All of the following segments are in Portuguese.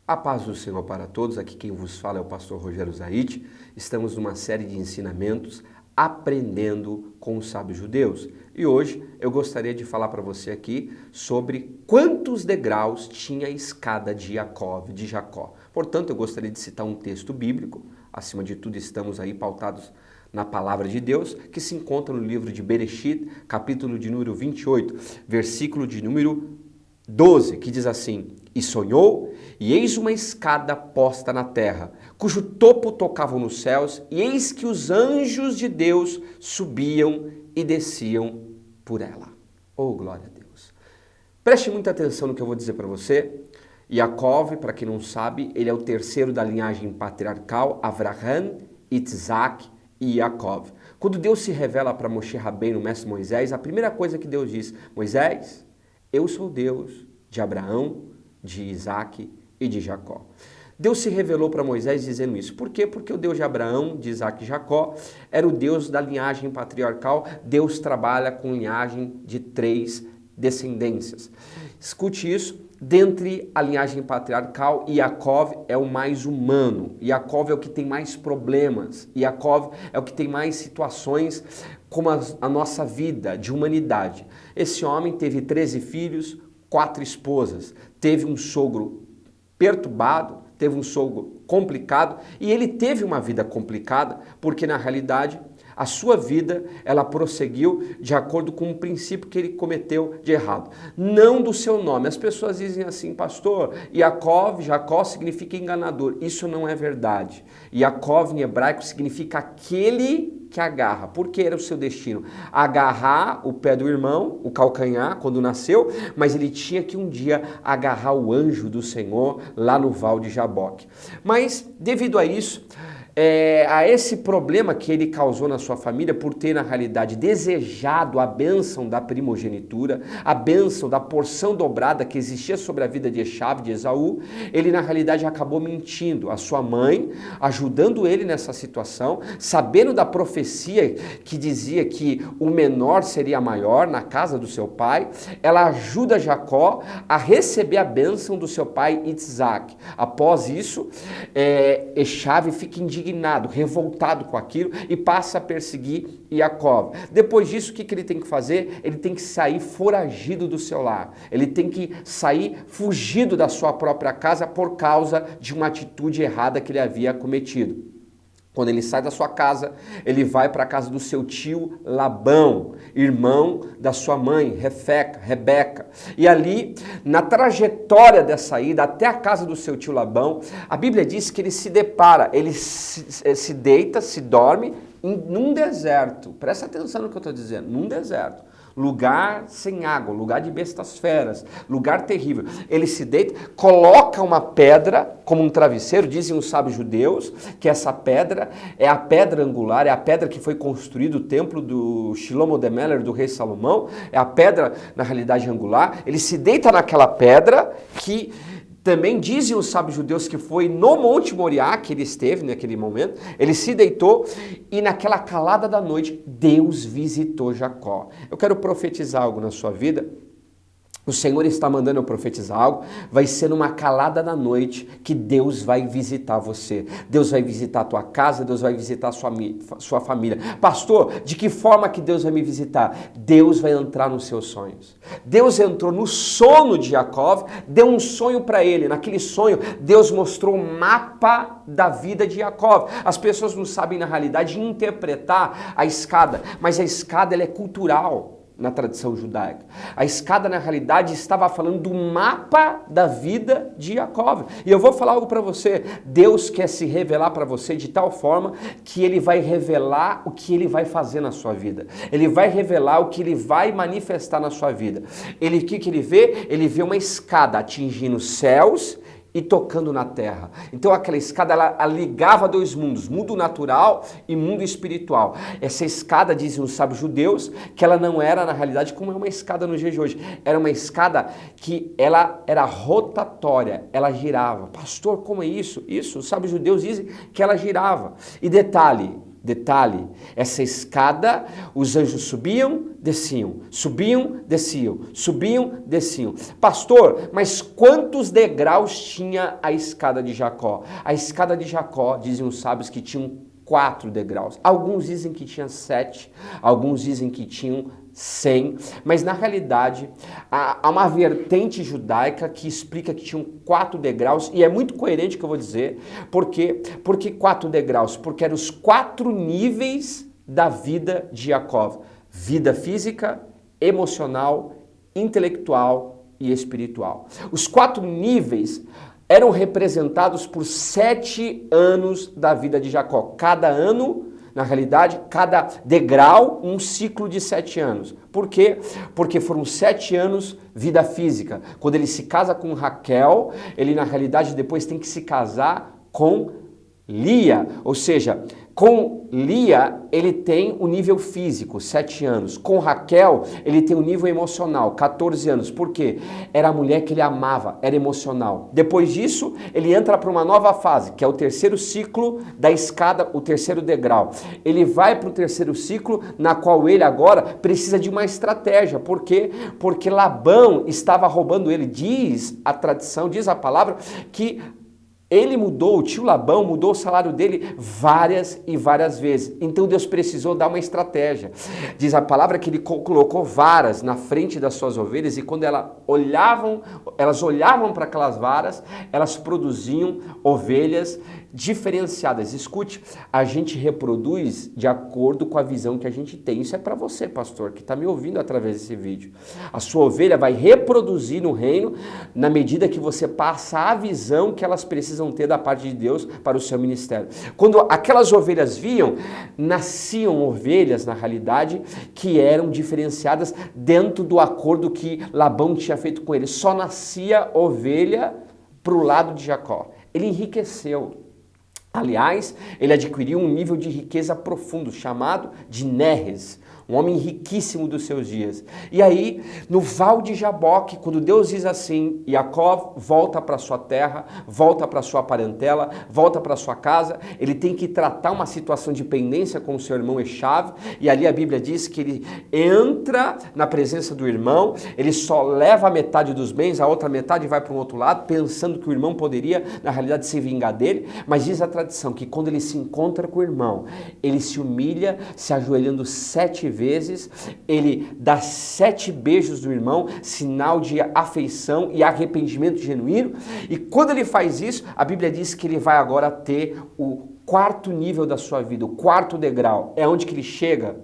A paz do Senhor para todos, aqui quem vos fala é o pastor Rogério Zaite. Estamos numa série de ensinamentos aprendendo com os sábios judeus. E hoje eu gostaria de falar para você aqui sobre quantos degraus tinha a escada de Jacó. Portanto, eu gostaria de citar um texto bíblico. Acima de tudo, estamos aí pautados na palavra de Deus, que se encontra no livro de Bereshit, capítulo de número 28, versículo de número 12, que diz assim: E sonhou, e eis uma escada posta na terra, cujo topo tocava nos céus, e eis que os anjos de Deus subiam e desciam por ela. Oh, glória a Deus! Preste muita atenção no que eu vou dizer para você. Yaakov, para quem não sabe, ele é o terceiro da linhagem patriarcal, Avraham, Isaac e Yaakov. Quando Deus se revela para Moshe Rabbeinu, o mestre Moisés, a primeira coisa que Deus diz: Moisés, eu sou Deus de Abraão, de Isaac e de Jacó. Deus se revelou para Moisés dizendo isso. Por quê? Porque o Deus de Abraão, de Isaac e Jacó era o Deus da linhagem patriarcal. Deus trabalha com linhagem de 3 descendências. Escute isso. Dentre a linhagem patriarcal, Yaakov é o mais humano. Yaakov é o que tem mais problemas. Yaakov é o que tem mais situações como a nossa vida de humanidade. Esse homem teve 13 filhos, 4 esposas, teve um sogro perturbado, teve um sogro complicado, e ele teve uma vida complicada porque na realidade a sua vida, ela prosseguiu de acordo com um princípio que ele cometeu de errado. Não do seu nome. As pessoas dizem assim: pastor, Jacó significa enganador. Isso não é verdade. Yaakov em hebraico significa aquele que agarra. Porque era o seu destino agarrar o pé do irmão, o calcanhar, quando nasceu, mas ele tinha que um dia agarrar o anjo do Senhor lá no Val de Jaboque. Mas, devido a isso, a esse problema que ele causou na sua família por ter na realidade desejado a bênção da primogenitura, a bênção da porção dobrada que existia sobre a vida de Esaú, de Esaú, ele na realidade acabou mentindo. A sua mãe, ajudando ele nessa situação, sabendo da profecia que dizia que o menor seria maior na casa do seu pai, ela ajuda Jacó a receber a bênção do seu pai Isaac. Após isso, Esaú fica indignado, revoltado com aquilo e passa a perseguir Yaakov. Depois disso, o que ele tem que fazer? Ele tem que sair foragido do seu lar. Ele tem que sair fugido da sua própria casa por causa de uma atitude errada que ele havia cometido. Quando ele sai da sua casa, ele vai para a casa do seu tio Labão, irmão da sua mãe, Rebeca. E ali, na trajetória dessa ida até a casa do seu tio Labão, a Bíblia diz que ele se depara, ele se deita, se dorme num deserto. Presta atenção no que eu estou dizendo, num deserto. Lugar sem água, lugar de bestas feras, lugar terrível. Ele se deita, coloca uma pedra como um travesseiro. Dizem os sábios judeus que essa pedra é a pedra angular, é a pedra que foi construído o templo do Shlomo de Meller, do rei Salomão, é a pedra na realidade angular. Ele se deita naquela pedra que também dizem os sábios judeus que foi no Monte Moriá que ele esteve naquele momento. Ele se deitou e naquela calada da noite Deus visitou Jacó. Eu quero profetizar algo na sua vida. O Senhor está mandando eu profetizar algo. Vai ser numa calada da noite que Deus vai visitar você. Deus vai visitar a tua casa, Deus vai visitar a sua família. Pastor, de que forma que Deus vai me visitar? Deus vai entrar nos seus sonhos. Deus entrou no sono de Yaakov, deu um sonho para ele. Naquele sonho, Deus mostrou o mapa da vida de Yaakov. As pessoas não sabem, na realidade, interpretar a escada, mas a escada ela é cultural. Na tradição judaica. A escada, na realidade, estava falando do mapa da vida de Yaakov. E eu vou falar algo para você. Deus quer se revelar para você de tal forma que Ele vai revelar o que Ele vai fazer na sua vida. Ele vai revelar o que Ele vai manifestar na sua vida. O que Ele vê? Ele vê uma escada atingindo os céus e tocando na terra. Então aquela escada, ela ligava 2 mundos, mundo natural e mundo espiritual. Essa escada, dizem os sábios judeus, que ela não era na realidade como é uma escada no dia de hoje. Era uma escada que ela era rotatória, ela girava. Pastor, como é isso? Isso, os sábios judeus dizem que ela girava. E detalhe, essa escada, os anjos subiam, desciam, subiam, desciam, subiam, desciam. Pastor, mas quantos degraus tinha a escada de Jacó? A escada de Jacó, dizem os sábios, que tinham 4 degraus. Alguns dizem que tinha 7, alguns dizem que tinham 100, mas na realidade há uma vertente judaica que explica que tinham 4 degraus, e é muito coerente o que eu vou dizer. Por quê? Por que 4 degraus? Porque eram os 4 níveis da vida de Jacó: vida física, emocional, intelectual e espiritual. Os 4 níveis eram representados por 7 anos da vida de Jacó. Cada ano, na realidade, cada degrau, um ciclo de 7 anos. Por quê? Porque foram 7 anos vida física. Quando ele se casa com Raquel, ele na realidade depois tem que se casar com Lia, ou seja, com Lia ele tem o nível físico, 7 anos. Com Raquel ele tem o nível emocional, 14 anos. Por quê? Era a mulher que ele amava, era emocional. Depois disso, ele entra para uma nova fase, que é o 3º ciclo da escada, o 3º degrau. Ele vai para o 3º ciclo, na qual ele agora precisa de uma estratégia. Por quê? Porque Labão estava roubando ele. Diz a tradição, diz a palavra, que ele mudou, o tio Labão mudou o salário dele várias e várias vezes. Então Deus precisou dar uma estratégia. Diz a palavra que ele colocou varas na frente das suas ovelhas, e quando elas olhavam para aquelas varas, elas produziam ovelhas diferenciadas. Escute, a gente reproduz de acordo com a visão que a gente tem. Isso é para você, pastor, que está me ouvindo através desse vídeo. A sua ovelha vai reproduzir no reino na medida que você passa a visão que elas precisam ter da parte de Deus para o seu ministério. Quando aquelas ovelhas viam, nasciam ovelhas, na realidade, que eram diferenciadas dentro do acordo que Labão tinha feito com ele. Só nascia ovelha para o lado de Jacó. Ele enriqueceu. Aliás, ele adquiriu um nível de riqueza profundo, chamado de Neres, um homem riquíssimo dos seus dias. E aí, no Val de Jaboque, quando Deus diz assim, Jacó volta para sua terra, volta para sua parentela, volta para sua casa, ele tem que tratar uma situação de pendência com o seu irmão Esaú, e ali a Bíblia diz que ele entra na presença do irmão, ele só leva a metade dos bens, a outra metade vai para um outro lado, pensando que o irmão poderia, na realidade, se vingar dele, mas diz a tradição que quando ele se encontra com o irmão, ele se humilha, se ajoelhando 7 vezes, ele dá 7 beijos do irmão, sinal de afeição e arrependimento genuíno, e quando ele faz isso, a Bíblia diz que ele vai agora ter o 4º nível da sua vida, o 4º degrau, é onde que ele chega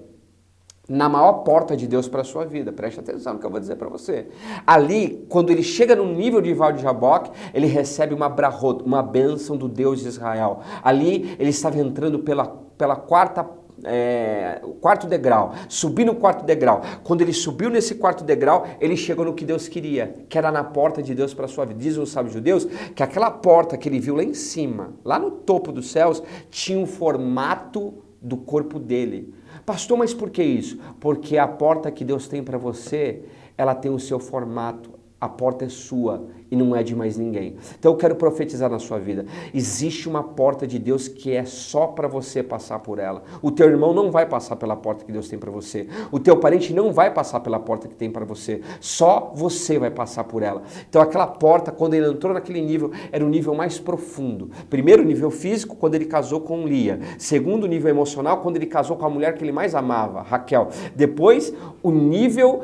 na maior porta de Deus para a sua vida. Preste atenção no que eu vou dizer para você. Ali, quando ele chega no nível de Val de Jaboque, ele recebe uma brahot, uma bênção do Deus de Israel. Ali, ele estava entrando pela 4º degrau, subindo o 4º degrau. Quando ele subiu nesse 4º degrau, ele chegou no que Deus queria, que era na porta de Deus para a sua vida. Dizem os sábios judeus que aquela porta que ele viu lá em cima, lá no topo dos céus, tinha um formato do corpo dele. Pastor, mas por que isso? Porque a porta que Deus tem para você, ela tem o seu formato. A porta é sua e não é de mais ninguém. Então eu quero profetizar na sua vida. Existe uma porta de Deus que é só para você passar por ela. O teu irmão não vai passar pela porta que Deus tem para você. O teu parente não vai passar pela porta que tem para você. Só você vai passar por ela. Então aquela porta, quando ele entrou naquele nível, era o nível mais profundo. Primeiro, nível físico, quando ele casou com Lia. Segundo, nível emocional, quando ele casou com a mulher que ele mais amava, Raquel. Depois, o nível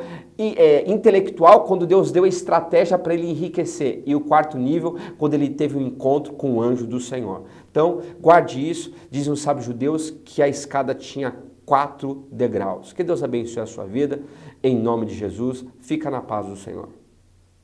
intelectual, quando Deus deu a estratégia para ele enriquecer. E o 4º nível, quando ele teve um encontro com o anjo do Senhor. Então, guarde isso. Dizem os sábios judeus que a escada tinha 4 degraus. Que Deus abençoe a sua vida. Em nome de Jesus, fica na paz do Senhor.